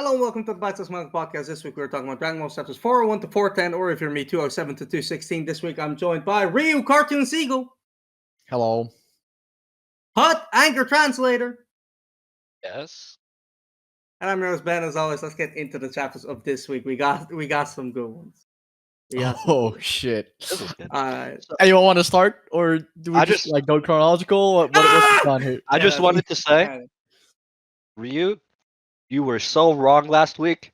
Hello and welcome to the Bites Manga Podcast. This week we're talking about Dragon Ball chapters 401 to 410, or if you're me, 207 to 216. This week I'm joined by Ryu Cartoon Seagull, Hello. Hut Anchor Translator, Yes. and I'm Rose Ben. As always, let's get into the chapters of this week. We got some good ones. Oh shit. This is good. Alright. So, Anyone want to start, or do we I just just- like go chronological? What's the plan here? I just wanted to say, Ryu, you were so wrong last week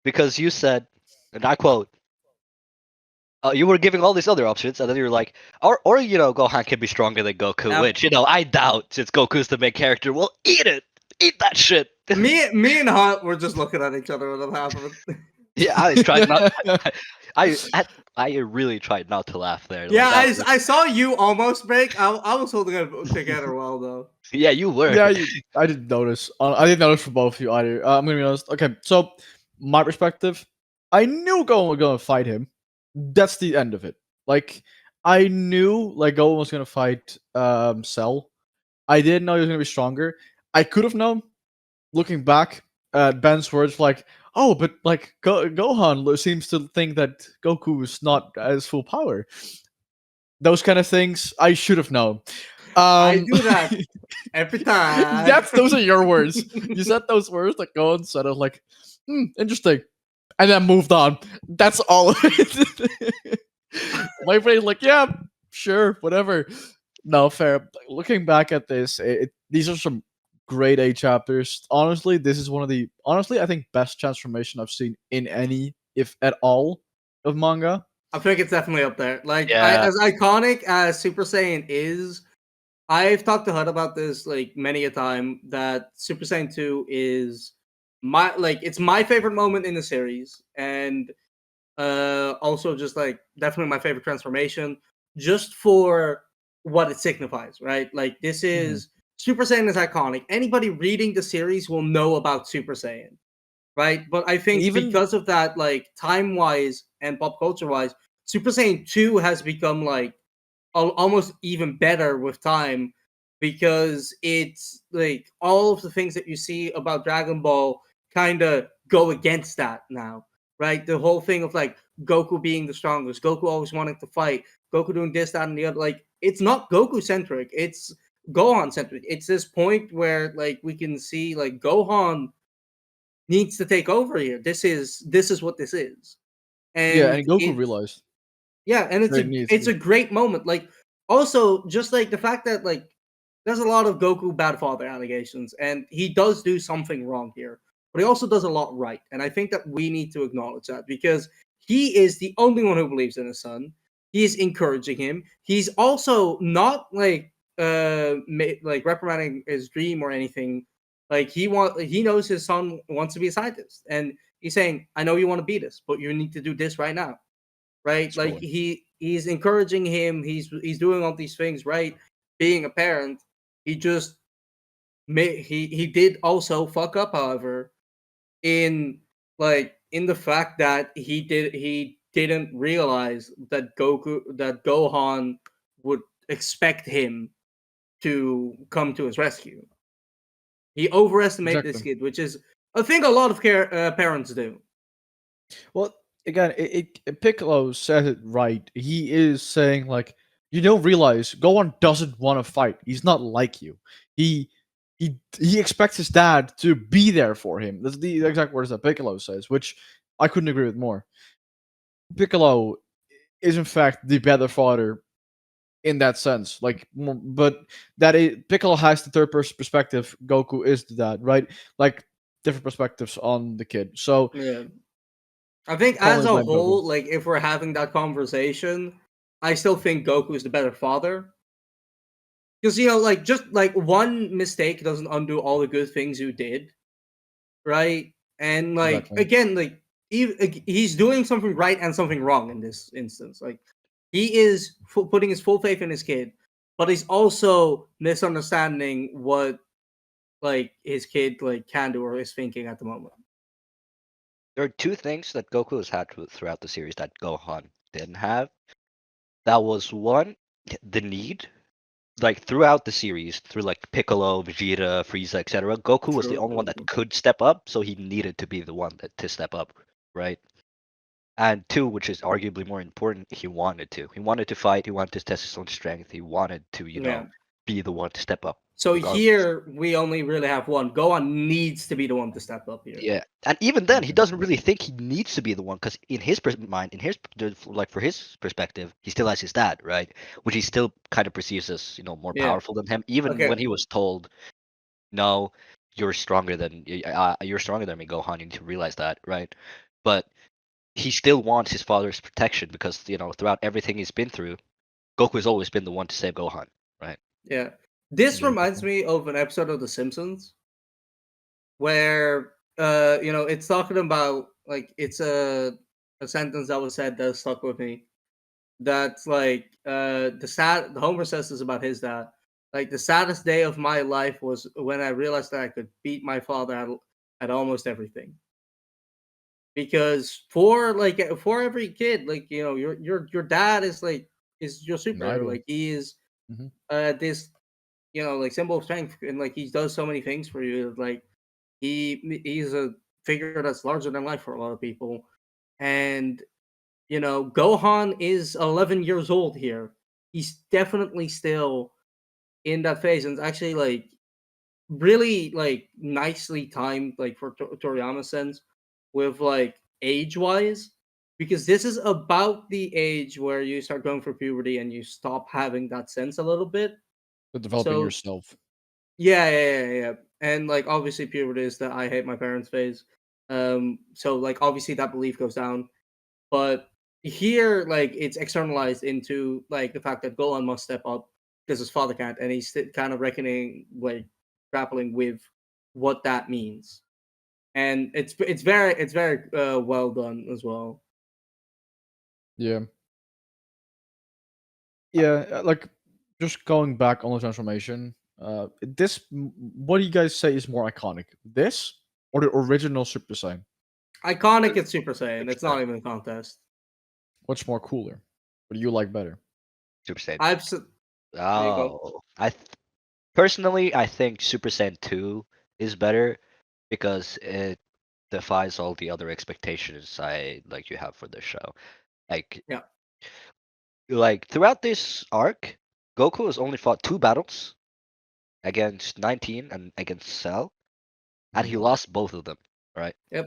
because you said, and I quote, you were giving all these other options, and then you were like, or Gohan can be stronger than Goku, Yep. which I doubt since Goku's the main character. Well, eat it, eat that shit. me and Hut were just looking at each other with half of it. Yeah, I tried not. I really tried not to laugh there. Yeah, Like, that was- I saw you almost break. I was holding it together well though. yeah, you were. Yeah, I didn't notice. I didn't notice for both of you either. I'm gonna be honest. Okay, so my perspective, I knew Gohan was gonna fight him. That's the end of it. Like I knew like Gohan was gonna fight Cell. I didn't know he was gonna be stronger. I could have known. Looking back at Ben's words, like, oh, but like Gohan seems to think that Goku is not as full power. Those kind of things I should have known. I do that every time. Those are your words. You said those words that Gohan said. I was like, interesting, and then moved on. That's all of it. My brain's like, yeah, sure, whatever. No, fair. Looking back at this, these are some grade A chapters. Honestly, this is one of the I think best transformation I've seen in any, if at all, of manga. I think it's definitely up there. Like Yeah. as iconic as Super Saiyan is, I've talked to Hud about this like many a time that Super Saiyan 2 is it's my favorite moment in the series, and also just like definitely my favorite transformation just for what it signifies, right? Like this is Super Saiyan is iconic. Anybody reading the series will know about Super Saiyan, right? But I think because of that, like time-wise and pop culture-wise, Super Saiyan 2 has become like almost even better with time because it's like all of the things that you see about Dragon Ball kind of go against that now, right? The whole thing of like Goku being the strongest, Goku always wanting to fight, Goku doing this, that, and the other. Like it's not Goku centric, it's Gohan centric. It's this point where like we can see like Gohan needs to take over here. This is what this is. And Goku realized. Yeah, and it's a great moment. Like also just like the fact that like there's a lot of Goku bad father allegations, and he does do something wrong here, but he also does a lot right. And I think that we need to acknowledge that because he is the only one who believes in his son. He is encouraging him. He's also not like reprimanding his dream or anything. Like he knows his son wants to be a scientist, and he's saying, "I know you want to be this, but you need to do this right now." Right? Sure. Like he's encouraging him. He's doing all these things right. Being a parent, he just he did also fuck up, however, in the fact that he didn't realize that Gohan would expect him to come to his rescue. He overestimated this kid, which is I think a lot of parents do. Well, again, Piccolo said it right. He is saying like, you don't realize Gohan doesn't want to fight. He's not like you. He expects his dad to be there for him. That's the exact words that Piccolo says, which I couldn't agree with more. Piccolo is in fact the better father in that sense. Like, but Piccolo has the third person perspective. Goku is the dad, right? Like different perspectives on the kid. So yeah. I think as a whole, like if we're having that conversation, I still think Goku is the better father. Because like just like one mistake doesn't undo all the good things you did, right? And like again, like he's doing something right and something wrong in this instance. Like he is putting his full faith in his kid, but he's also misunderstanding what like his kid like can do or is thinking at the moment. There are two things that Goku has had throughout the series that Gohan didn't have. That was one, the need like throughout the series, through like Piccolo, Vegeta, Frieza, etc., Goku was the True. only one that could step up, so he needed to be the one to step up, right? And two, which is arguably more important, he wanted to. He wanted to fight. He wanted to test his own strength. He wanted to, Yeah. be the one to step up. So regardless. here we only really have one. Gohan needs to be the one to step up here. Yeah, and even then, he doesn't really think he needs to be the one because in his mind, like for his perspective, he still has his dad, right? Which he still kind of perceives as more Yeah. powerful than him. Even Okay. when he was told, "No, you're stronger than me, Gohan. You need to realize that, right?" But he still wants his father's protection because throughout everything he's been through, Goku has always been the one to save Gohan, right? Yeah. This Yeah. reminds me of an episode of The Simpsons where it's talking about like it's a sentence that was said that stuck with me. That's like the Homer says this about his dad. Like the saddest day of my life was when I realized that I could beat my father at almost everything. Because for every kid, like your dad is your superhero. idol. Like he is Mhm. this like symbol of strength, and like he does so many things for you. Like he's a figure that's larger than life for a lot of people. And Gohan is 11 years old here. He's definitely still in that phase, and it's actually like really like nicely timed, like for Toriyama's sense, with like age wise, because this is about the age where you start going for puberty and you stop having that sense a little bit. But developing So yourself. yeah. And like obviously puberty is the I hate my parents phase. So like obviously that belief goes down. But here, like it's externalized into like the fact that Golan must step up because his father can't, and he's kind of reckoning, like grappling with what that means. And it's very well done as well. Yeah. Yeah, like just going back on the transformation. What do you guys say is more iconic? This or the original Super Saiyan? Iconic at Super Saiyan. It's 100%. not even a contest. What's more cooler? What do you like better? Super Saiyan. I've s- there you go. Oh, personally, I think Super Saiyan 2 is better because it defies all the other expectations you have for the show. Like Yeah, throughout this arc, Goku has only fought 2 battles against 19 and against Cell, and he lost both of them, right? yep.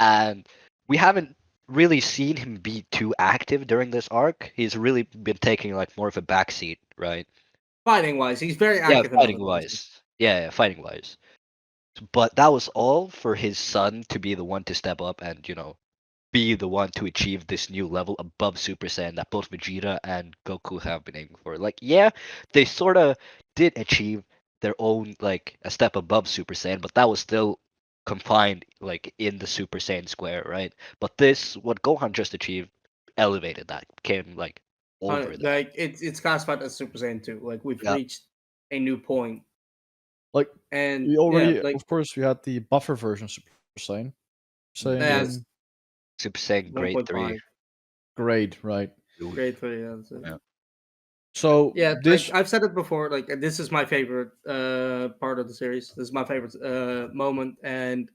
And we haven't really seen him be too active during this arc. He's really been taking like more of a backseat, right? Fighting wise, he's very Yeah, active in other fighting places. wise. Yeah, fighting wise. But that was all for his son to be the one to step up and, be the one to achieve this new level above Super Saiyan that both Vegeta and Goku have been aiming for. Like, yeah, they sort of did achieve their own, like, a step above Super Saiyan, but that was still confined, like, in the Super Saiyan square, right? But this, what Gohan just achieved, elevated that, came, like, over that. Like it's classified as Super Saiyan 2. Like we've Yeah. reached a new point. Like And we yeah, already, like of course, we had the buffer version of Super Saiyan. as Saiyan Super Saiyan Grade 3. 1.5. grade, right? Ooh, Great for you. That's it. yeah. So Yeah, like this, I've said it before. Like this is my favorite part of the series. This is my favorite moment, and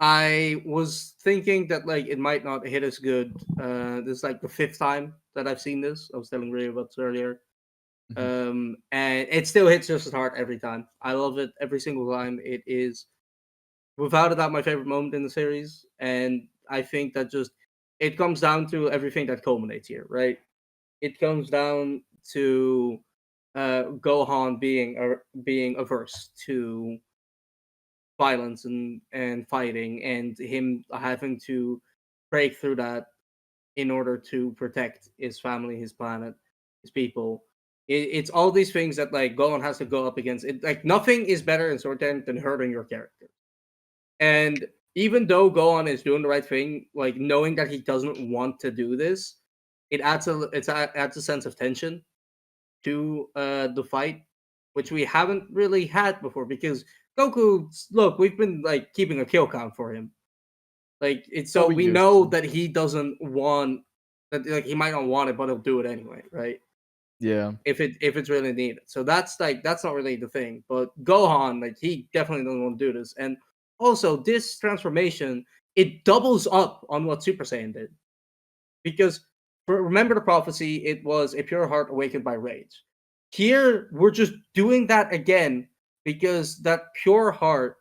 I was thinking that like it might not hit as good. This is like the fifth time that I've seen this. I was telling Ray about this earlier. Mhm. And it still hits just as hard every time. I love it every single time. It is without a doubt my favorite moment in the series, and I think that just it comes down to everything that culminates here, right? It comes down to Gohan being averse to violence and fighting, and him having to break through that in order to protect his family, his planet, his people. It's all these things that like Gohan has to go up against. It like nothing is better in Sword Ten than hurting your character. And even though Gohan is doing the right thing, like knowing that he doesn't want to do this, adds a sense of tension to the fight, which we haven't really had before. Because Goku, look, we've been like keeping a kill count for him. Like it's well, so we we used know to. that he doesn't want that. Like he might not want it, but he'll do it anyway, right? Yeah. if it's really needed. So that's not really the thing. But Gohan, like he definitely doesn't want to do this. And also this transformation, it doubles up on what Super Saiyan did. Because remember the prophecy, it was a pure heart awakened by rage. Here we're just doing that again because that pure heart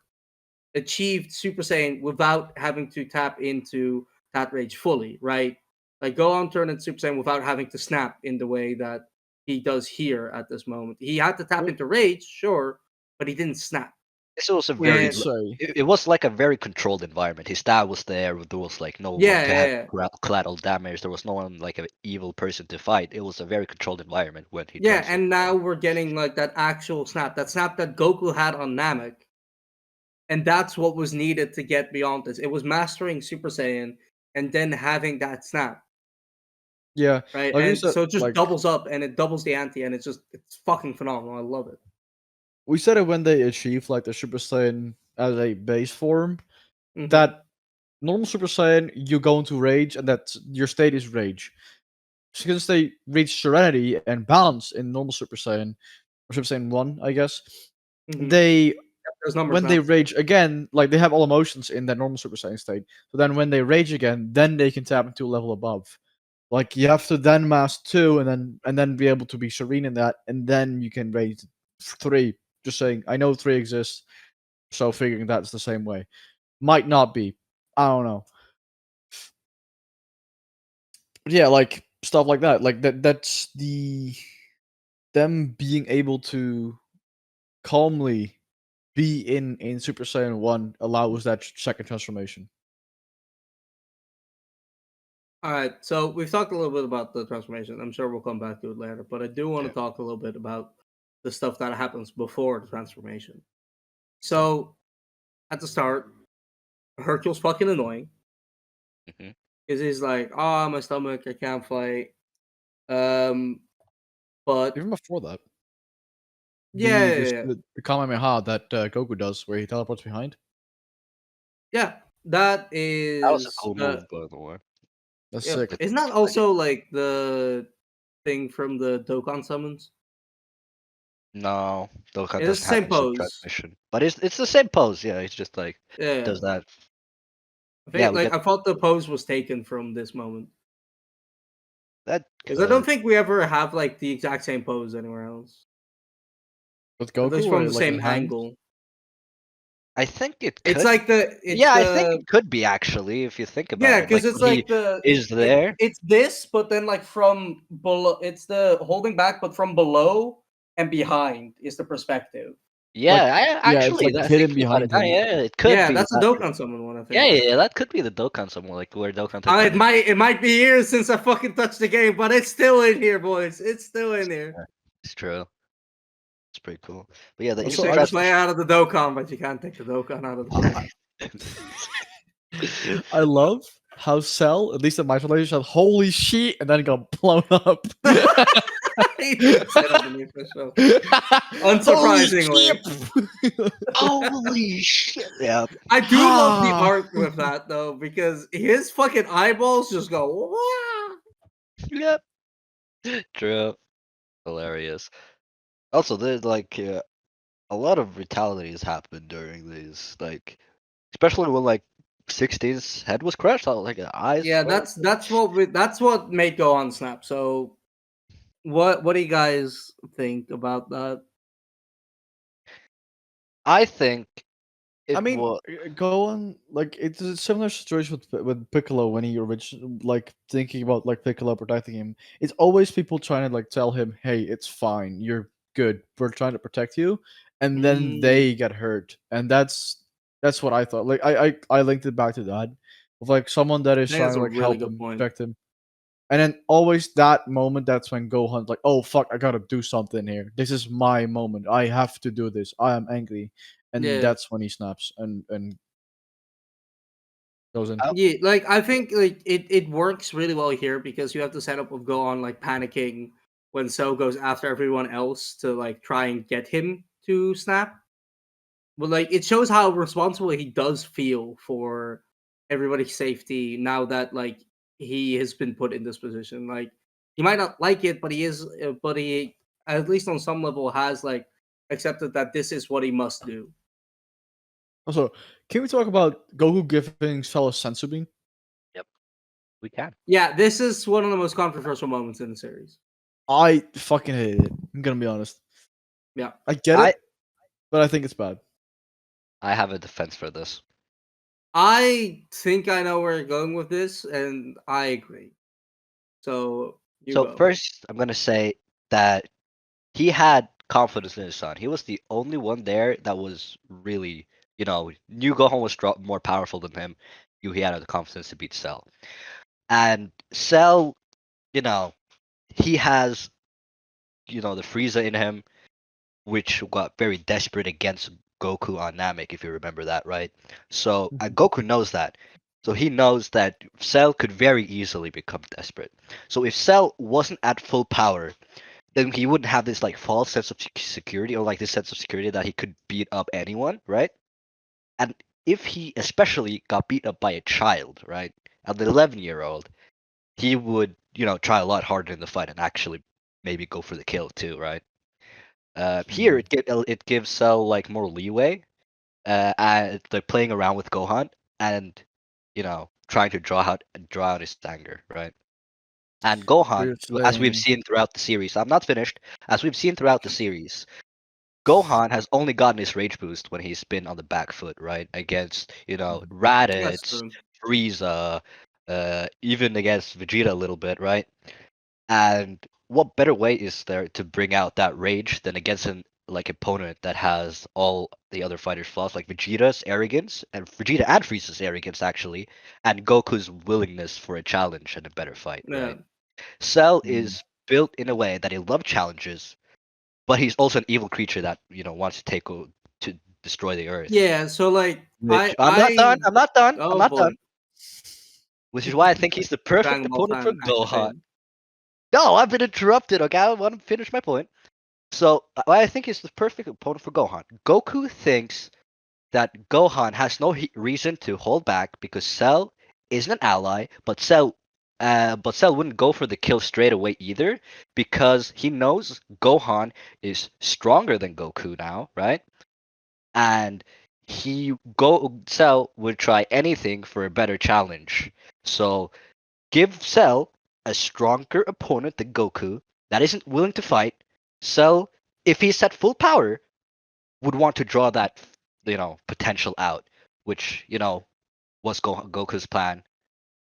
achieved Super Saiyan without having to tap into that rage fully, right? Like Gohan turned into Super Saiyan without having to snap in the way that he does here at this moment. He had to tap Well- into rage, sure, but he didn't snap. This was a We very. could say. It was like a very controlled environment. His dad was there. There was like no one Yeah, to have yeah, collateral damage. There was no one like an evil person to fight. It was a very controlled environment when he yeah. transferred. And now we're getting like that actual snap, that snap that Goku had on Namek, and that's what was needed to get beyond this. It was mastering Super Saiyan and then having that snap, Yeah. right? Like we And said, so it just like doubles up and it doubles the ante, and it's fucking phenomenal. I love it. we said it when they achieve like the Super Saiyan as a base form, Mhm. that normal Super Saiyan, you go into rage, and that's your state is rage. Since they reach serenity and balance in normal Super Saiyan, or Super Saiyan 1, I guess, Mhm. they There's numbers when they now. rage again, like they have all emotions in that normal Super Saiyan state. So then when they rage again, then they can tap into a level above. Like you have to then master 2 and then be able to be serene in that, and then you can rage 3. Just saying, I know 3 exists, so figuring that's the same way. Might not be. I don't know. But yeah, like stuff like that. Like that's them being able to calmly be in Super Saiyan 1 allows that second transformation. All right, so we've talked a little bit about the transformation. I'm sure we'll come back to it later, but I do want to Yeah. talk a little bit about the stuff that happens before the transformation. So at the start, Hercule's fucking annoying hmm because he's like, "Oh, my stomach, I can't fight." Um, but Even before that, yeah, yeah, just yeah, the Kamehameha that Goku does, where he teleports behind. yeah, that That was a is, cool move, by the way. That's yeah. sick. Isn't that also like the thing from the Dokkan summons? No, Dokkan It's doesn't the have same instant pose. transmission, but it's the same pose. Yeah, it's just like Yeah, does that. I Yeah, think we like get I thought the pose was taken from this moment. that. Because I don't think we ever have like the exact same pose anywhere else. With At least Goku, from or the like his same hands. angle. I think it It's could. like it's Yeah, I think the it could be actually if you think yeah, about it. because Like it's when he like the is there. it's this, but then like from below, it's the holding back, but from below and behind is the perspective. Yeah, Like I yeah, it's actually like that hidden thinking about it behind now, him. yeah, it could Yeah, be that's the that. Dokkan summon one, I Yeah, think. yeah, yeah, that could be the Dokkan somewhere, like where Dokkan took that. It might be years since I fucking touched the game, but it's still in here, boys. It's still in here. Yeah, it's true. It's pretty cool. But yeah, the You Also, instant take I the just play transmission. out of the Dokkan, but you can't take the Dokkan out of the play. I love how Cell, at least in my relation, said "Holy shit!" and then it got blown up. He did say that to me for sure. Holy Unsurprisingly. shit! Holy shit! Yeah. I do love the Ah. art with that though, because his fucking eyeballs just go "Wah!" Yep. True. Hilarious. Also, there's like a lot of brutalities happen during these, like especially when like 16's head was crushed, like eyes. Yeah, that's what made Gohan snap. So what do you guys think about that? I think I it mean, was. go on. Like it's a similar situation with Piccolo when he originally like thinking about like Piccolo protecting him. It's always people trying to like tell him, "Hey, it's fine. You're good. We're trying to protect you," and then Mm, they get hurt, and that's what I thought. Like I linked it back to that of like someone that I is think trying that's to a like really help good him point. protect him, and then always that moment. That's when Gohan's like, "Oh fuck, I gotta do something here. This is my moment. I have to do this. I am angry." And Yeah. that's when he snaps and goes in. I, Yeah, like I think like it works really well here because you have to set up of Gohan like panicking when So goes after everyone else to like try and get him to snap. But like it shows how responsible he does feel for everybody's safety now that like he has been put in this position. Like he might not like it, but he at least on some level has like accepted that this is what he must do. Also, can we talk about Goku giving Cell a senzu bean? Yep, we can. Yeah, this is one of the most controversial moments in the series. I fucking hate it. I'm gonna be honest. Yeah, I get it, but I think it's bad. I have a defense for this. I think I know where you're going with this, and I agree. So you So go. first, I'm gonna say that he had confidence in his son. He was the only one there that was really, knew Gohan was more powerful than him. Knew he had the confidence to beat Cell. And Cell, you know, he has, the Frieza in him, which got very desperate against Goku on Namek, if you remember that, right? So Mhm. Goku knows that. So he knows that Cell could very easily become desperate. So if Cell wasn't at full power, then he wouldn't have this like false sense of security, or like this sense of security that he could beat up anyone, right? And if he especially got beat up by a child, right, an 11-year-old, he would, try a lot harder in the fight and actually maybe go for the kill too, right? Here it gives Cell like more leeway, like playing around with Gohan and trying to draw out his anger, right? And Gohan, You're as we've saying seen throughout the series, I'm not finished. As we've seen throughout the series, Gohan has only gotten his rage boost when he's been on the back foot, right? Against, That's Raditz, true. Frieza, even against Vegeta a little bit, right? And what better way is there to bring out that rage than against an like opponent that has all the other fighters' flaws, like Vegeta and Frieza's arrogance actually, and Goku's willingness for a challenge and a better fight, Yeah. right? Cell Mhm. is built in a way that he loves challenges, but he's also an evil creature that wants to to destroy the earth. Yeah, so like Which I I'm not done. I I'm not done. I'm oh not boy. done. Which is why I think he's the perfect Dragon Ball opponent for fan Gohan. activated. No, I've been interrupted. Okay, I want to finish my point. So I think he's the perfect opponent for Gohan. Goku thinks that Gohan has no reason to hold back because Cell is an ally, but Cell wouldn't go for the kill straight away either because he knows Gohan is stronger than Goku now, right? And Cell would try anything for a better challenge. So give Cell a stronger opponent than Goku that isn't willing to fight. Cell, if he's at full power, would want to draw that potential out, which was Goku's plan,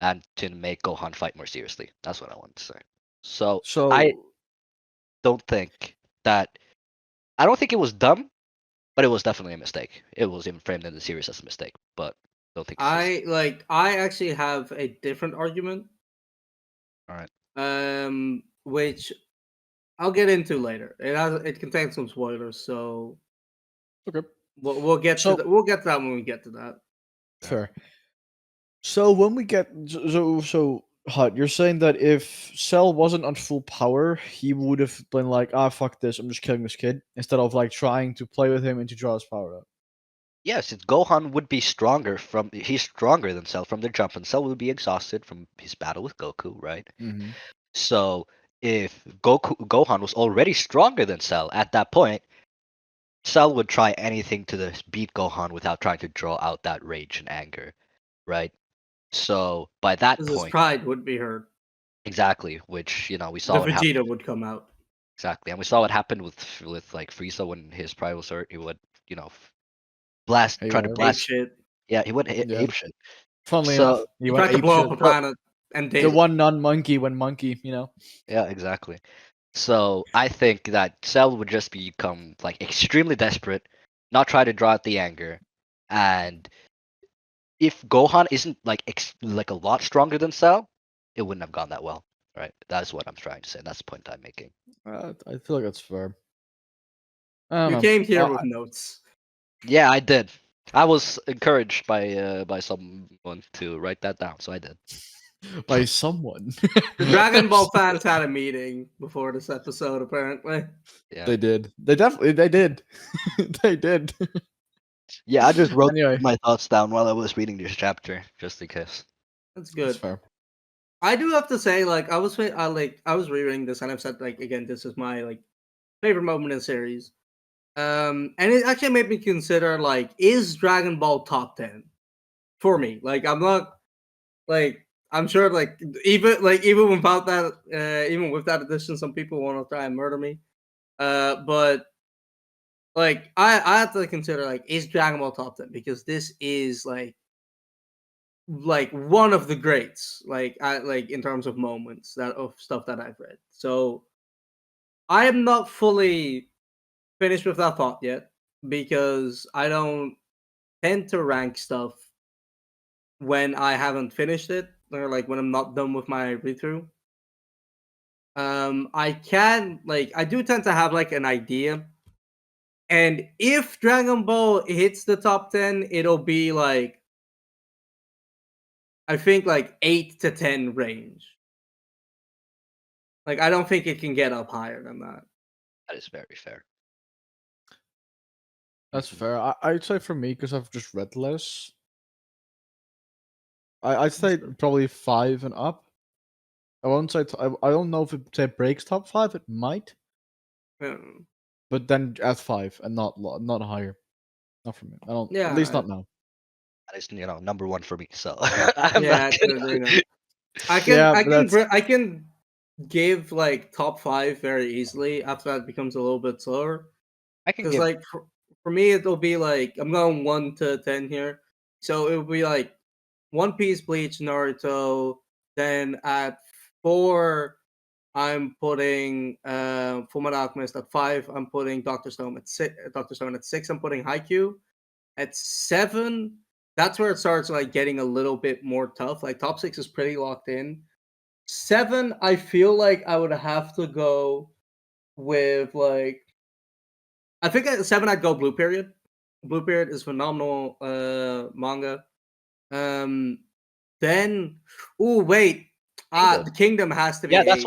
and to make Gohan fight more seriously. That's what I want to say. So I so don't think that I don't think it was dumb, but it was definitely a mistake. It was even framed in the series as a mistake, but don't think it's just I actually have a different argument, all right. which I'll get into later. It contains some spoilers, so okay. we'll get to So we'll get to that when we get to that. fair. So when we get Hut, you're saying that if Cell wasn't on full power, he would have been like, ah, fuck this, I'm just killing this kid, instead of like trying to play with him and to draw his power up. Yes, Gohan would be stronger he's stronger than Cell from the jump, and Cell would be exhausted from his battle with Goku, right? Mm-hmm. So if Gohan was already stronger than Cell at that point, Cell would try anything to beat Gohan without trying to draw out that rage and anger, right? So by that Because his point, pride would be hurt. exactly, which we The saw what happened Vegeta would come out. exactly, and we saw what happened with like Frieza when his pride was hurt. He would blast, He try to was. Ape blast. shit. Yeah, he went Yeah. ape shit. Funnily enough, So he He went tried to ape blow up shit. a planet and The did. one non-monkey went monkey. yeah, exactly. So I think that Cell would just become like extremely desperate, not try to draw out the anger, and if Gohan isn't like like a lot stronger than Cell, it wouldn't have gone that well, right? That's what I'm trying to say. That's the point I'm making. I feel like that's fair. I You don't came here know. with notes. Yeah, I did. I was encouraged by someone to write that down, so I did. By someone. The Dragon Ball fans had a meeting before this episode, apparently. Yeah, They did. They definitely. They did. They did. yeah. I just wrote Anyway, my thoughts down while I was reading this chapter, just in case. That's that's good. fair. I do have to say, like, I was rereading this, and I've said, like, again, this is my like favorite moment in the series. And it actually made me consider, like, is Dragon Ball top 10 for me? Like, I'm not like I'm sure, like, even without that, even with that addition, some people want to try and murder me. But like, I have to consider, like, is Dragon Ball top 10, because this is like one of the greats, like, I like in terms of moments that of stuff that I've read. So I am not fully finished with that thought yet, because I don't tend to rank stuff when I haven't finished it, or like when I'm not done with my read through. I do tend to have like an idea, and if Dragon Ball hits the top 10, it'll be like, I think, like 8 to 10 range. Like, I don't think it can get up higher than that. That is very fair. That's fair. I'd say for me, because I've just read less, I'd say Sure. probably 5 and up. I won't say I don't know if it breaks top 5. It might, Um, but then at 5 and not higher. Not for me. I don't. At least yeah, not now. That is, number one for me. So I'm yeah, not I could agree now. Yeah, but that's I can give like top 5 very easily. After that, it becomes a little bit slower. I can Because give. like for me, it'll be like, I'm going 1 to 10 here, so it will be like One Piece, Bleach, Naruto. Then at 4, I'm putting Fullmetal Alchemist. At 5, I'm putting Doctor Stone. At 6, I'm putting Haikyuu. At 7, that's where it starts like getting a little bit more tough. Like, top 6 is pretty locked in. 7, I feel like I would have to go with like, I think at 7 I'd go Blue Period. Blue Period is phenomenal manga. Um then, ooh, wait. Kingdom. The Kingdom has to be Yeah, that's 8.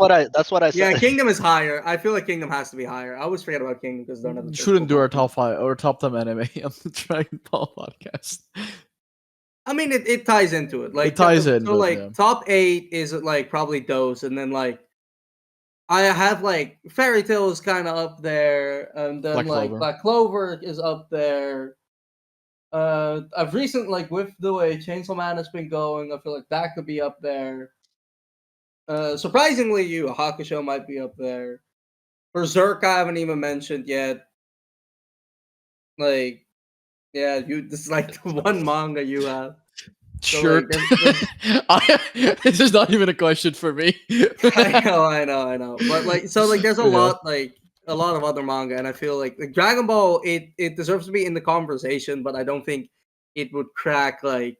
what I Yeah, said. Kingdom is higher. I feel like Kingdom has to be higher. I always forget about Kingdom because they don't have the physical shouldn't do our copy. top 5 or top 10 anime on the Dragon Ball podcast. I mean, it ties into it. It Like, ties in, so but yeah, like top 8 is like probably those, and then like I have like Fairy Tail is kind of up there, and then Black like Clover. Black Clover is up there. I've recently, like, with the way Chainsaw Man has been going, I feel like that could be up there. Surprisingly, Yu Hakusho might be up there. Berserk, I haven't even mentioned yet. Like, yeah, this is like the one manga you have. So Sure. like, there's This is not even a question for me. I know. But like, so like, there's Yeah. a lot of other manga, and I feel like Dragon Ball, it deserves to be in the conversation, but I don't think it would crack It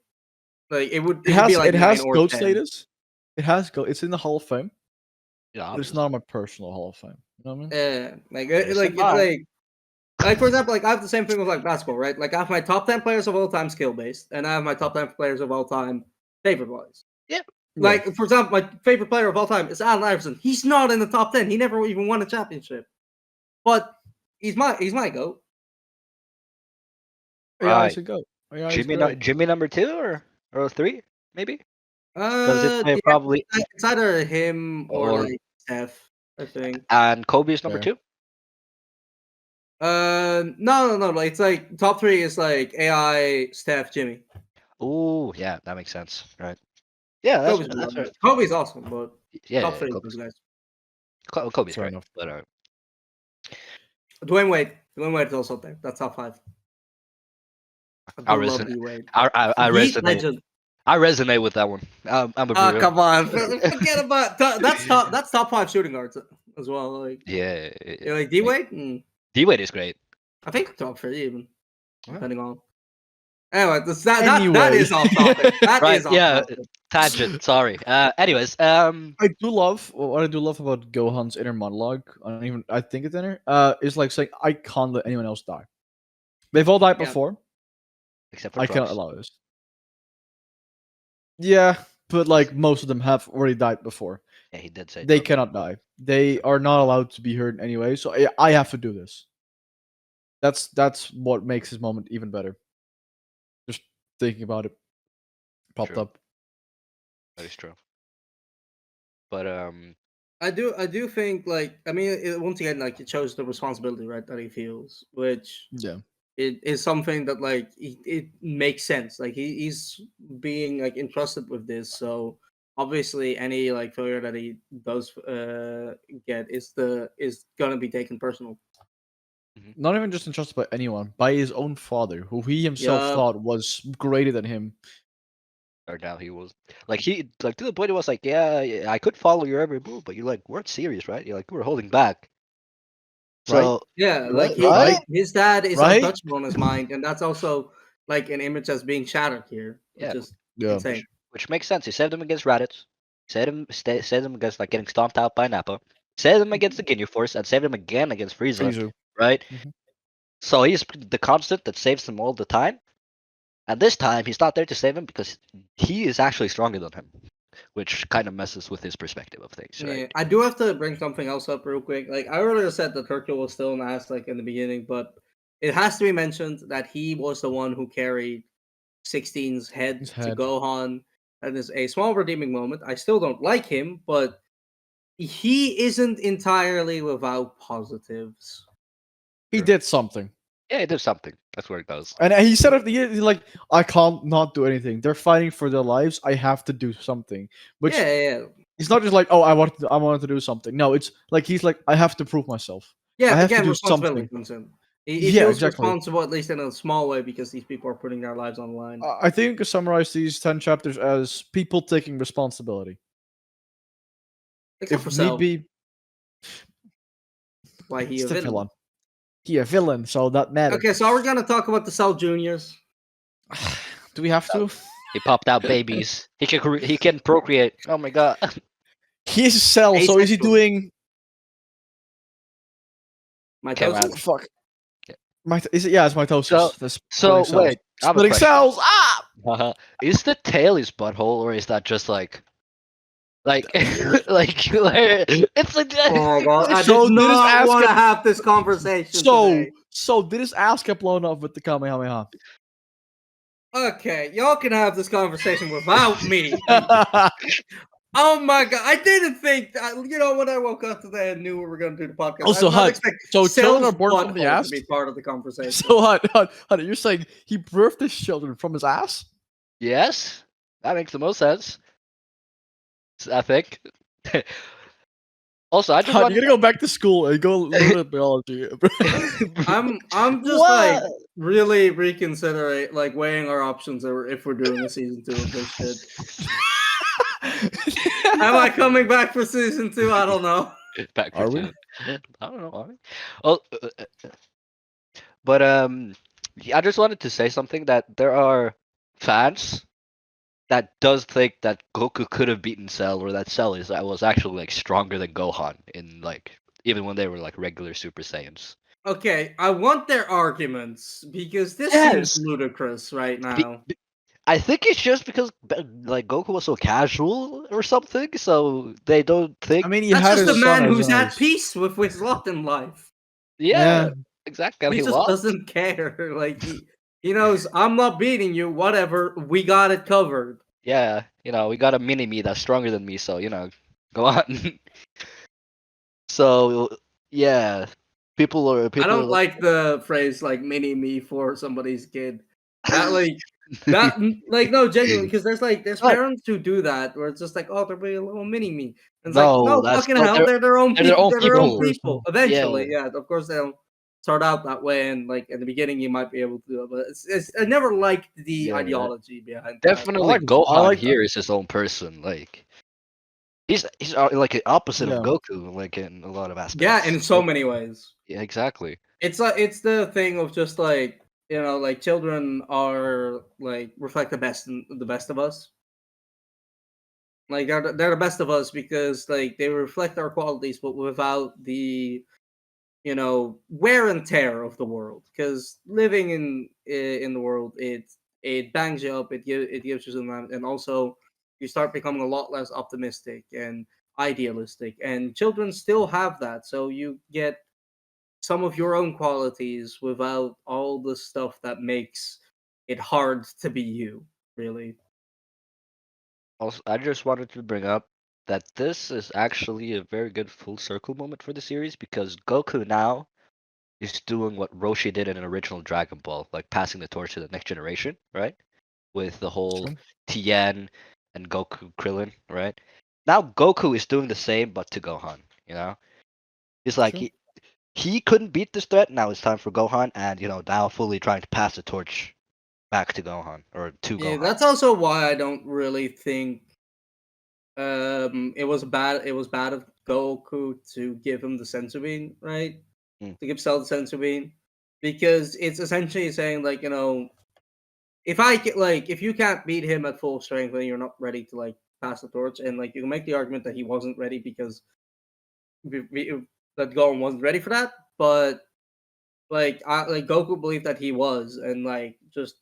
it would be has like it 9 has or GOAT 10. status. It has GOAT. It's in the Hall of Fame, Yeah, but it's obviously. not my personal Hall of Fame. You know what I mean? Yeah, like Listen, it's bye. like, for example, like, I have the same thing with like basketball, right? Like, I have my top 10 players of all time skill based, and I have my top 10 players of all time favorite wise. Yeah. Yeah. Like, for example, my favorite player of all time is Allen Iverson. He's not in the top 10. He never even won a championship, but he's my goat. AI is Right. a GOAT. AI is great. Jimmy number 2 or 3 maybe because it's Yeah, probably it's either him or or like Steph, I think. and Kobe is number Fair. 2. No. Like, it's like top 3 is like AI, Steph, Jimmy. Oh yeah, that makes sense. Right. Yeah, Kobe's that's fair. Kobe's awesome, but top Yeah, 3 is those Kobe's guys. Kobe's Fair great. enough. But Dwayne Wade is also there. That's top 5. I I do love resonate. D Wade. I The resonate. legend. I resonate with that one. I'm a Ah, real. come on. Forget about that's top 5 shooting guards as well. Like, Yeah, yeah, like D Wade. D Wade is great. I think top 3 even, Yeah. depending on. Anyway, that Anyway. is off topic. That Right. is off Yeah. topic. Tangent. Sorry. Anyways. I do love what I do love about Gohan's inner monologue. I think it's inner. Is like saying I can't let anyone else die. They've all died Yeah. before. Except for I cannot Trunks. allow this. Yeah, but like most of them have already died before. Yeah, he did say They Trunks. cannot die. They are not allowed to be hurt anyway. So I have to do this. That's what makes this moment even better. Just thinking about it popped True. up. That is true. But I do think like I mean once again like it shows the responsibility right that he feels, which Yeah. it is something that like it makes sense. Like he's being like entrusted with this, so obviously any like failure that he does get is gonna be taken personal. mhm. Not even just entrusted by anyone, by his own father, who he himself Yeah, thought was greater than him. Or now he was he like to the point it was like, yeah, I could follow your every move, but you like weren't serious, right? You're like you were holding back. Right? So yeah. Like Right? his dad is Right? untouchable in his mind, and that's also like an image that's being shattered here, which yeah, is Yeah. insane. which makes sense. He saved him against Raditz. Saved him against like getting stomped out by Nappa. Saved him against the Ginyu Force, and saved him again against Frieza. Frieza. Right? Mhm. So he's the constant that saves him all the time. And this time he's not there to save him because he is actually stronger than him, which kind of messes with his perspective of things, right? Yeah, I do have to bring something else up real quick. Like I earlier said that Hercule was still an ass like in the beginning, but it has to be mentioned that he was the one who carried 16's head His to head. Gohan. That is a small redeeming moment. I still don't like him, but he isn't entirely without positives. He did something. Yeah, he did something. That's where it goes. And he said at the end, he's like, I can't not do anything. They're fighting for their lives. I have to do something. Which Yeah. it's not just like, oh, I wanted to do something. No, it's like he's like, I have to prove myself. I Yeah, have to again, do responsibility something. comes in. He Yeah, feels exactly. responsible, at least in a small way, because these people are putting their lives on the line. I think you could summarize these 10 chapters as people taking responsibility. Except for If need Cell. be, Why he it's a the villain. villain. He a villain, so that matters. Okay, so are we gonna talk about the Cell Juniors? Do we have to? He popped out babies. He can procreate. Oh my god. He's a cell, so is he Asexual. doing Mitosis? fuck? Yeah. Is it? Yeah, it's mitosis. So That's so splitting cells. wait, I have a Splitting question. cells. Ah! Is the tail his butthole or is that just like it's like Oh my god, I So did did his not ass want to get have this conversation today. so did his ass get blown up with the Kamehameha? Okay, y'all can have this conversation without me. Oh my god, I didn't think that, when I woke up today, I knew we were going to do the podcast. I Also, did not Hud, expect so children Cell's are born from the butthole ass? to be part of the conversation. So Hud, you're saying he birthed his children from his ass? yes, that makes the most sense. I think. Also, I just Hud, you want. gotta go back to school and go learn biology. I'm just like really reconsidering, like weighing our options if we're doing a season 2 of this shit. Am I coming back for season 2? I don't know. Back for Are we? two. I don't know. Are we? Oh, but yeah, I just wanted to say something that there are fans that does think that Goku could have beaten Cell, or that Cell was actually like stronger than Gohan in like even when they were like regular Super Saiyans. Okay, I want their arguments because this Yes. seems ludicrous right Be- now. be- I think it's just because like Goku was so casual or something, so they don't think. I mean, he That's had just his a son man as who's at eyes. peace with his lot in life. Yeah, exactly. And He he just lost. doesn't care. Like he knows I'm not beating you. Whatever, we got it covered. Yeah, we got a mini me that's stronger than me, so go on. So yeah, people are I don't like, like the phrase like mini me for somebody's kid. That like no genuinely because there's What? parents who do that where it's just like oh they're being a little mini me and it's like No, no that's fucking no, hell they're their own they're their people own they're their own people. people Yeah, eventually yeah of course they'll start out that way and like in the beginning you might be able to do it but I never liked the yeah. ideology behind that. Definitely I Gohan like here is his own person. Like he's like an opposite of Yeah. Goku, like in a lot of Yeah, aspects. in so many ways. Yeah, exactly. It's the thing of just like like children are like reflect the best of us. Like they're the best of us because like they reflect our qualities, but without the wear and tear of the world. Because living in the world, it bangs you up. It gives you some, and also you start becoming a lot less optimistic and idealistic. And children still have that, so you get some of your own qualities without all the stuff that makes it hard to be you. Really. Also, I just wanted to bring up that this is actually a very good full circle moment for the series because Goku now is doing what Roshi did in an original Dragon Ball, like passing the torch to the next generation, right? With the whole True. Tien and Goku Krillin, right? Now Goku is doing the same but to Gohan, you know? He's like True. he couldn't beat this threat, now it's time for Gohan and now fully trying to pass the torch back to Gohan or to Yeah, Gohan. that's also why I don't really think it was bad of Goku to give him the sensu bean, right? Mm. To give Cell the sensu bean. Because it's essentially saying like, if you can't beat him at full strength, then you're not ready to like pass the torch. And like you can make the argument that he wasn't ready because that Gohan wasn't ready for that. But like Goku believed that he was, and like just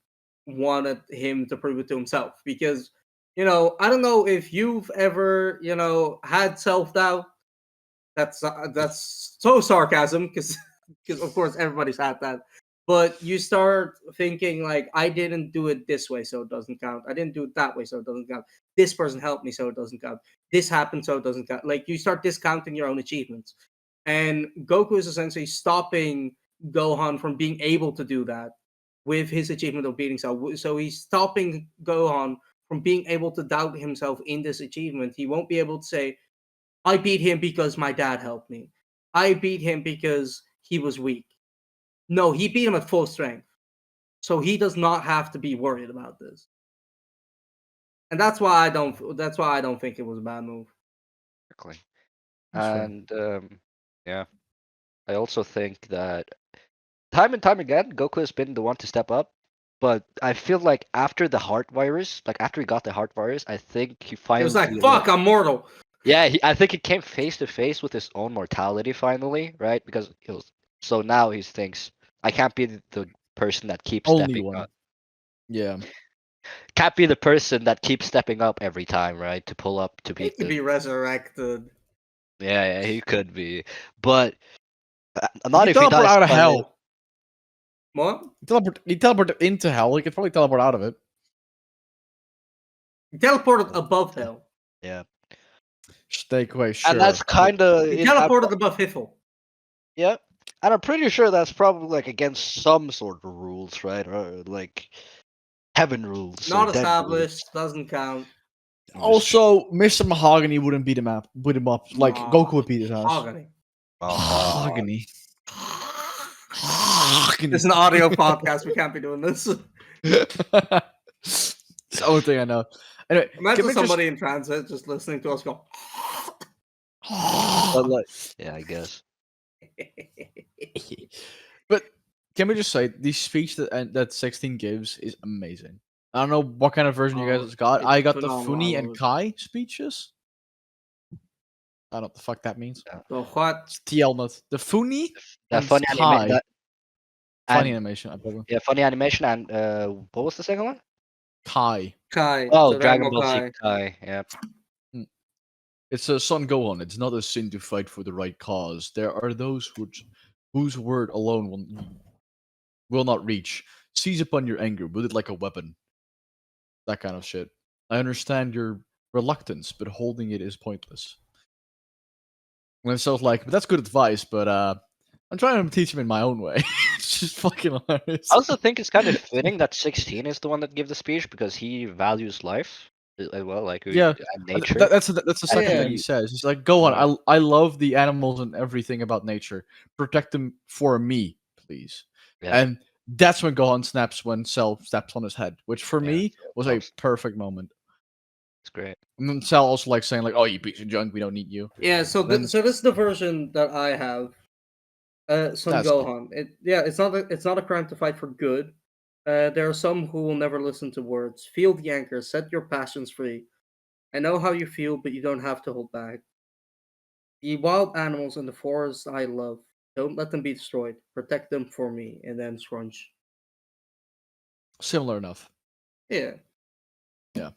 wanted him to prove it to himself. Because I don't know if you've ever had self doubt. That's so sarcasm because of course everybody's had that. But you start thinking like, I didn't do it this way, so it doesn't count. I didn't do it that way, so it doesn't count. This person helped me, so it doesn't count. This happened, so it doesn't count. Like you start discounting your own achievements, and Goku is essentially stopping Gohan from being able to do that with his achievement of beating Cell. So he's stopping Gohan from being able to doubt himself in this achievement. He won't be able to say, I beat him because my dad helped me. I beat him because he was weak. No, he beat him at full strength. So he does not have to be worried about this. And that's why I don't think it was a bad move. Exactly. That's fair. And yeah, I also think that time and time again, Goku has been the one to step up. But I feel like after the heart virus, like after he got the heart virus, I think he It was finally like, fuck, I'm mortal. yeah, I think he came face to face with his own mortality finally, right? Because so now he thinks I can't be the person that keeps Only stepping one. up. Yeah. Can't be the person that keeps stepping up every time, right? To pull up to He beat could the be resurrected. yeah, he could be, but He not if he teleport dies out of by hell. What? He teleported into hell. He could probably teleport out of it. He teleported above hell. yeah, Stay away, and sure. that's kind of He teleported above Hiffle. yeah, and I'm pretty sure that's probably like against some sort of rules, right? Or like heaven rules or Not dead rules. established, doesn't count. Also, Mr. Mahogany wouldn't beat him up. Like Goku would beat his ass. Mahogany. Mahogany. It's an audio podcast. We can't be doing this. It's the only thing I know. Anyway, Imagine can we somebody in transit just listening to us go. But like, yeah, I guess. But can we just say the speech that 16 gives is amazing. I don't know what kind of version you guys got. It's I got the phenomenal. I Funi love and it. Kai speeches. I don't know what the fuck that means. So what? It's TL not the Funi That and funny Kai. Funny and animation, I probably. yeah, funny animation and what was the second one? Kai. Kai. Oh, So Dragon Ball Ball Z Kai. Kai. Yeah, It's a Son Gohan. It's not a sin to fight for the right cause. There are those whose word alone will not reach. Seize upon your anger, wield it like a weapon. That kind of shit. I understand your reluctance, but holding it is pointless. And so it's like, but that's good advice, but I'm trying to teach him in my own way. It's just fucking hilarious. I also think it's kind of fitting that 16 is the one that gives the speech because he values life as well, like Yeah, and nature. that's the second yeah. thing he says. He's like, "Go on, Yeah. I love the animals and everything about nature. Protect them for me, please." Yeah, And that's when Gohan snaps when Cell steps on his head, which for yeah, me so was a it's perfect moment. great. And then Cell also like saying like, "Oh, you piece of junk, we don't need you." Yeah. So Then so this is the version that I have. Son that's cool. Gohan. It's not a crime to fight for good. There are some who will never listen to words. Feel the anchor. Set your passions free. I know how you feel, but you don't have to hold back. The wild animals in the forest I love. Don't let them be destroyed. Protect them for me. And then Scrunch. Similar enough. Yeah. Yeah.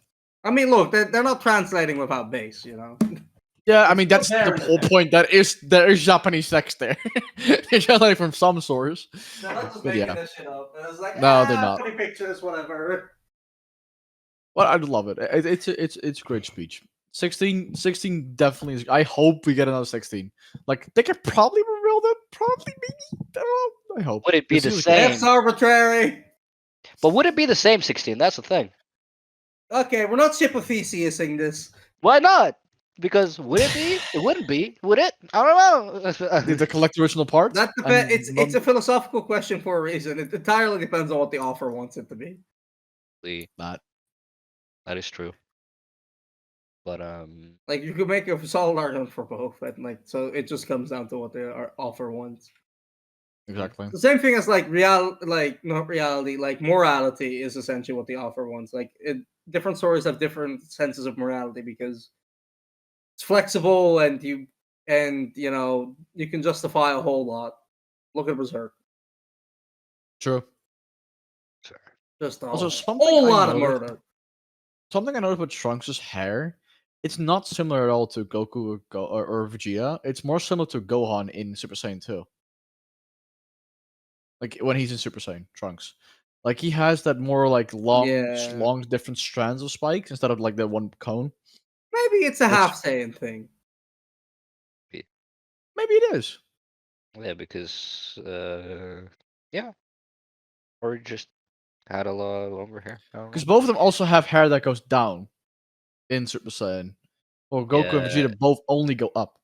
I mean, look, they're not translating without base, Yeah, I It's mean still that's there the in whole the point. There is Japanese text there. They're just like from some source. They're not just But making yeah. this shit up. It's like, No, they're not. funny pictures, whatever. Well, I love it. It's a great speech. 16 definitely is. I hope we get another 16. Like they could probably reveal them. Probably, maybe. I don't know. I hope. Would it be This the seems same? It's arbitrary. But would it be the same 16? That's the thing. Okay, we're not Theseusing this. Why not? Because would it be? It wouldn't be. Would it? I don't know. They collect original parts. That and it's a philosophical question for a reason. It entirely depends on what the offer wants it to be. That. That is true. But Like you could make a solid argument for both, and like so it just comes down to what the offer wants. Exactly. The same thing as like not reality, like morality is essentially what the offer wants. Like different stories have different senses of morality because it's flexible and you know you can justify a whole lot. Look at Berserk. True. Just Also, a something whole I lot of noticed- murder. Something I noticed with Trunks' hair, it's not similar at all to Goku or Vegeta. It's more similar to Gohan in Super Saiyan 2. Like when he's in Super Saiyan, Trunks. Like he has that more like long, Yeah. long different strands of spikes instead of like the one cone. Maybe it's a Which- half Saiyan thing. Maybe it is. yeah, because yeah, or just had a lot longer hair. I don't know. Because both of them also have hair that goes down in Super Saiyan. Or Goku and Yeah. Vegeta both only go up.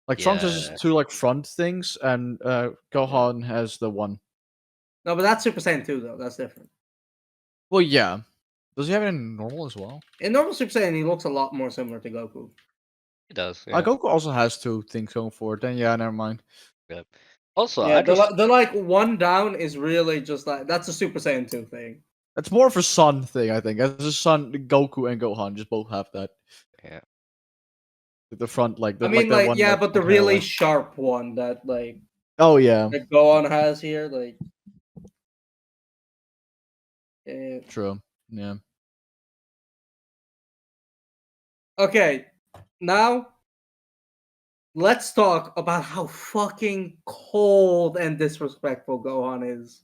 Like Trunks has Yeah. two like front things, and Gohan has the one. No, but that's Super Saiyan 2 though. That's different. Well, yeah. Does he have it in normal as well? In normal Super Saiyan, he looks a lot more similar to Goku. It does. Yeah. Goku also has two things going for it. Then yeah, never mind. Yep. Also, Yeah, I just the like one down is really just like that's a Super Saiyan 2 thing. It's more of a son thing, I think. As a son, Goku and Gohan just both have that. yeah. The front, like the I mean, that like one, yeah, like, but the hair, really like- sharp one that like Oh yeah, that Gohan has here, like yeah. true. Yeah. Okay, now let's talk about how fucking cold and disrespectful Gohan is.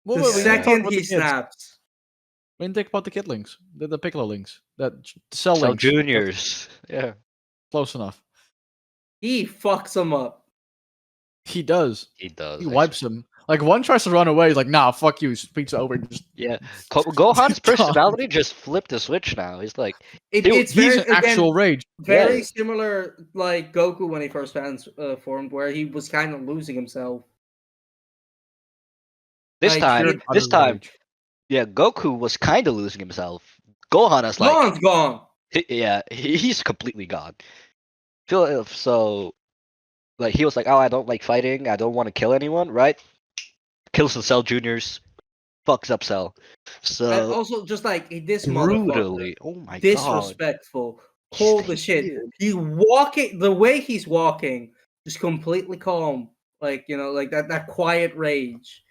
Well, The we didn't talk second about he the kids. snaps. We didn't think about the kidlings, the Piccolo links, that Cell Cell links. Juniors. Yeah. Close enough. He fucks him up. He does. He does. He wipes him. Like one tries to run away. He's like, "Nah, fuck you." He speaks over. And just Yeah. Gohan's Done. personality just flipped the switch now. He's like, It's he's very in actual rage. very Yeah. similar like Goku when he first transformed, where he was kind of losing himself. this Like, time, it- this time, yeah, Goku was kind of losing himself. Gohan is like, Gohan's gone. he's completely gone. Feel so, like he was like, oh, I don't like fighting. I don't want to kill anyone. Right? Kills the Cell Juniors, fucks up Cell. And So also, just like this motherfucker, brutally. Oh my god. disrespectful. Holy shit! He walking the way he's walking, just completely calm, like like that quiet rage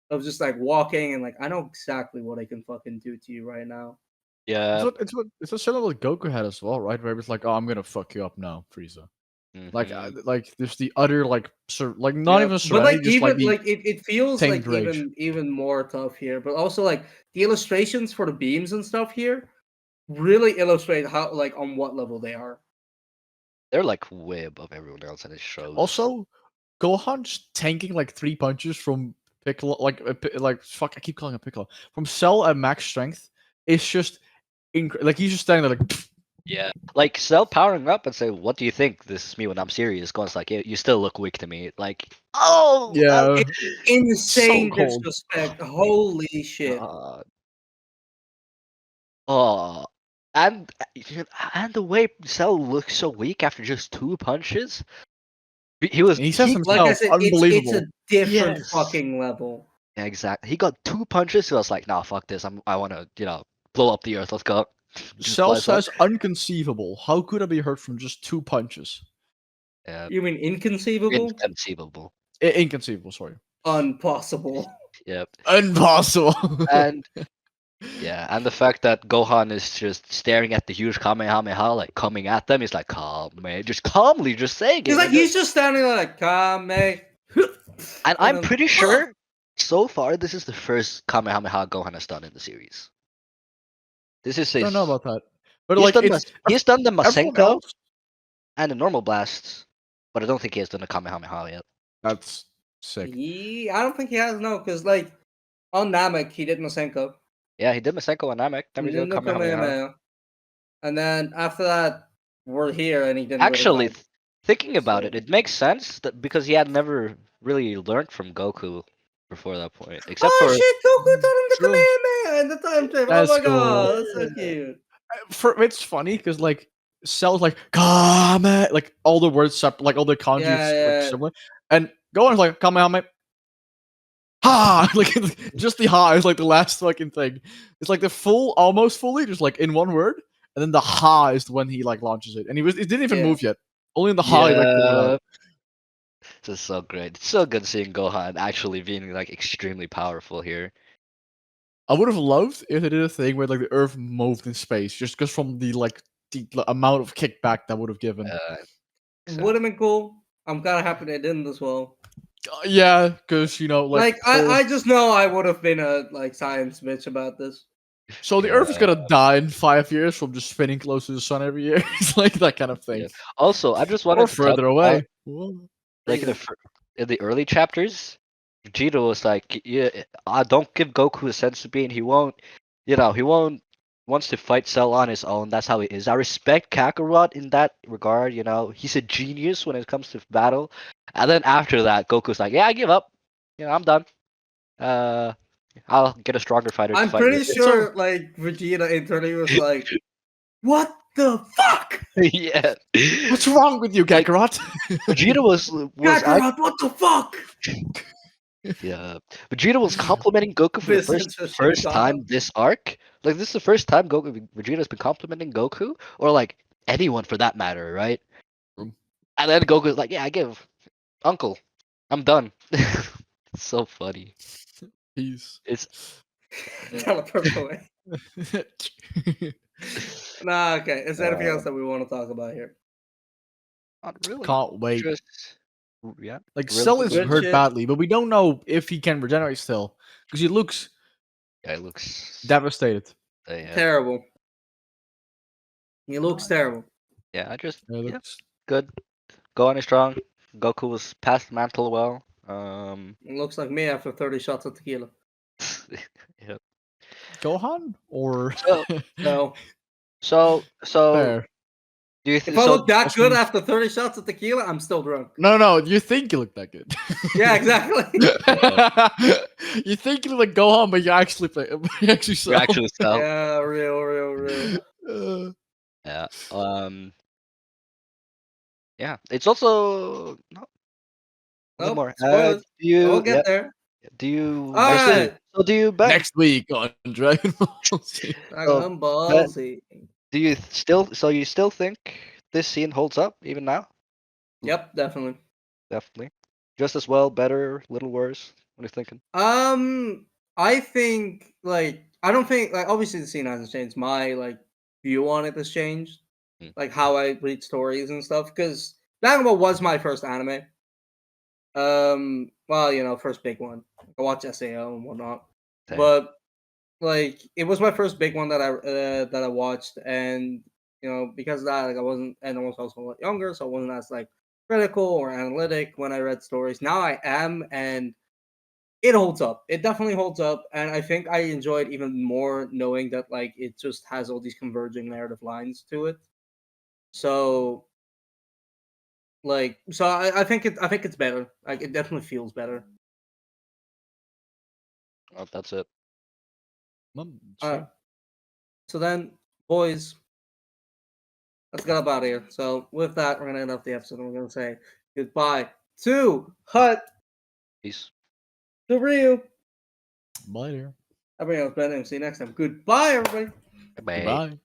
of just like walking and like I know exactly what I can fucking do to you right now. Yeah. It's a similar what Goku had as well, right? Where he was like, "Oh, I'm gonna fuck you up now, Frieza." Like, Mhm. like there's the utter like, like not Yeah, even but serenity, like just even like the like it feels like tamed rage. even more tough here. But also like the illustrations for the beams and stuff here really illustrate how like on what level they are. They're like way above everyone else, and it shows. Also, Gohan just tanking like 3 punches from Piccolo, like fuck, I keep calling him Piccolo, from Cell at max strength. It's just like he's just standing there like. yeah, like Cell powering up and say, "What do you think? This is me when I'm serious." Gohan's like, "Yeah, you still look weak to me." Like, oh Yeah, Insane So cold. disrespect. Holy shit. God. Oh, and the way Cell looks so weak after just 2 punches. He was. And he says Like I himself, said, unbelievable. it's a different Yes. fucking level. Yeah, exactly. He got 2 punches. So I was like, "Nah, fuck this. I want to, blow up the earth. Let's go." Just Cell flies up. says unconceivable. How could I be hurt from just 2 punches? Yeah, You mean inconceivable? inconceivable. Inconceivable, sorry. Impossible. Yep. Impossible. And yeah, and the fact that Gohan is just staring at the huge Kamehameha, like coming at them, he's like, calm, man, just calmly, just saying it. He's just standing there like Kame. And I'm pretty sure, so far, this is the first Kamehameha Gohan has done in the series. This is I his. don't know about that. But He's like done it's he's done the everyone Masenko else. and the normal blasts, but I don't think he has done the Kamehameha yet. That's sick. I don't think he has because like on Namek he did Masenko. Yeah, he did Masenko and Namek. Never He did did no Kamehameha. Kamehameha. And then after that, we're here and he didn't Actually, really fight. thinking about So- it makes sense that because he had never really learned from Goku before that point, except Oh for shit, Goku taught him the True. Kamehameha and the time travel. Oh That's my cool. god, that's so cute. It's funny because like Cell's like Kame, like all the words like all the kanji Yeah. like similar, and Gohan's like Kame. Ha! Like just the ha is like the last fucking thing. It's like the full, almost fully, just like in one word, and then the ha is when he like launches it, and it didn't even Yeah. move yet. Only in the ha he like pulled it out. This is so great. It's so good seeing Gohan actually being like extremely powerful here. I would have loved if they did a thing where like the Earth moved in space, just because from the amount of kickback that would have given. Would have been cool. I'm kind of happy they didn't as well. Yeah, because you know, like I just know I would have been a like science bitch about this. so the Earth is gonna die in 5 years from just spinning close to the sun every year. It's like that kind of thing. Yeah. Also, I just wanted Or to further talk away. about, like in the early chapters, Vegeta was like, "Yeah, I don't give Goku a sense of being. He won't, he wants to fight Cell on his own. That's how he is. I respect Kakarot in that regard. He's a genius when it comes to battle." And then after that, Goku's like, "Yeah, I give up. I'm done. I'll get a stronger fighter to I'm fight pretty with." sure like Vegeta internally was like, "What the fuck, Yeah. What's wrong with you, Like, Kakarot? Vegeta was Kakarot? What the fuck?" Yeah, Vegeta was complimenting Goku for the This first God. time this arc. Like, this is the first time Vegeta's been complimenting Goku, or like anyone for that matter, right? Mm. And then Goku's like, "Yeah, I give, Uncle, I'm done." It's so funny. Peace. It's Teleport away. Nah, okay. Is there anything else that we want to talk about here? not really. Can't wait. Just yeah. Like really Cell is good hurt shit. badly, but we don't know if he can regenerate still because he looks Yeah, it looks devastated. yeah. Terrible. He looks terrible. Yeah, It yeah, looks good. Gohan is strong. Goku was passed the mantle well. It looks like me after 30 shots of tequila. Yeah. Gohan or No. So Fair. do you If think I so? look that good means- after 30 shots of tequila, I'm still drunk. No, you think you look that good. Yeah, exactly. You think you look like Gohan, but you actually play. You actually You Cell. actually sell. Yeah, real. Yeah. Yeah. It's also no one Nope, more. spoilers. Do you? We'll get Yeah. there. Do you? Alright. So do you bet? Next week on Dragon Ball Z. Dragon Ball Z. Do you still? So you still think this scene holds up even now? Yep, definitely. Definitely. Just as well, better, little worse. What are you thinking? I think I don't think obviously the scene hasn't changed. My view on it has changed. Hmm. Like how I read stories and stuff. Because Dragon Ball was my first anime. Well, first big one. I watched SAO and whatnot. Same. But it was my first big one that I watched, and because of that, I wasn't, and I was also a lot younger, so I wasn't as critical or analytic when I read stories. Now I am, and it holds up. It definitely holds up, and I think I enjoy it even more knowing that it just has all these converging narrative lines to it. So I think it's better. Like it definitely feels better. Oh, that's it. So then, boys, let's get up out of here. So with that, we're gonna end up the episode, and we're gonna say goodbye to Hut, Peace. to Ryu. Later. Everybody else, Ben, and see you next time. Goodbye, everybody. Bye. Goodbye.